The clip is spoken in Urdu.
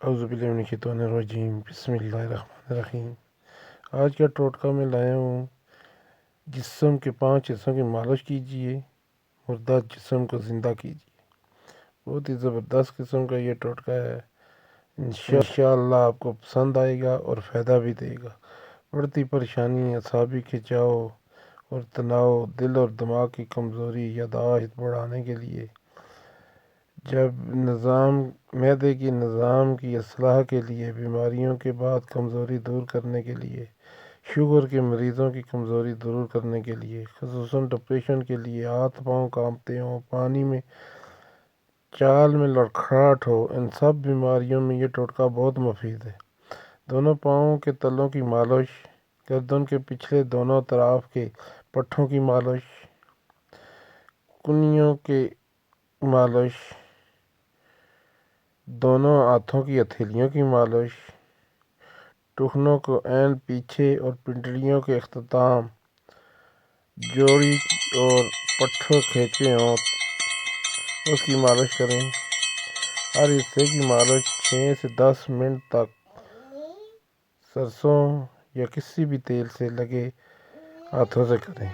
اعوذ باللہ من الشیطان الرجیم، بسم اللہ الرحمن الرحیم۔ آج کا ٹوٹکا میں لایا ہوں، جسم کے 5 حصوں کی مالش کیجیے، مردہ جسم کو زندہ کیجیے۔ بہت ہی زبردست قسم کا یہ ٹوٹکا ہے، انشاءاللہ آپ کو پسند آئے گا اور فائدہ بھی دے گا۔ بڑھتی پریشانی، اعصابی کھچاؤ اور تناؤ، دل اور دماغ کی کمزوری، یادداشت بڑھانے کے لیے، جب معدے کی نظام کی اصلاح کے لیے، بیماریوں کے بعد کمزوری دور کرنے کے لیے، شوگر کے مریضوں کی کمزوری دور کرنے کے لیے، خصوصاً ڈپریشن کے لیے، ہاتھ پاؤں کانپتے ہوں، پانی میں چال میں لڑکھڑاہٹ ہو، ان سب بیماریوں میں یہ ٹوٹکا بہت مفید ہے۔ دونوں پاؤں کے تلوں کی مالش، گردن کے پچھلے دونوں طرف کے پٹھوں کی مالش، کونیوں کی مالش، دونوں ہاتھوں کی ہتھیلیوں کی مالش، ٹخنوں کو عین پیچھے اور پنڈلیوں کے اختتام، جوڑی اور پٹھوں کھینچے ہوں اس کی مالش کریں۔ ہر حصے کی مالش 6 سے 10 منٹ تک سرسوں یا کسی بھی تیل سے لگے ہاتھوں سے کریں۔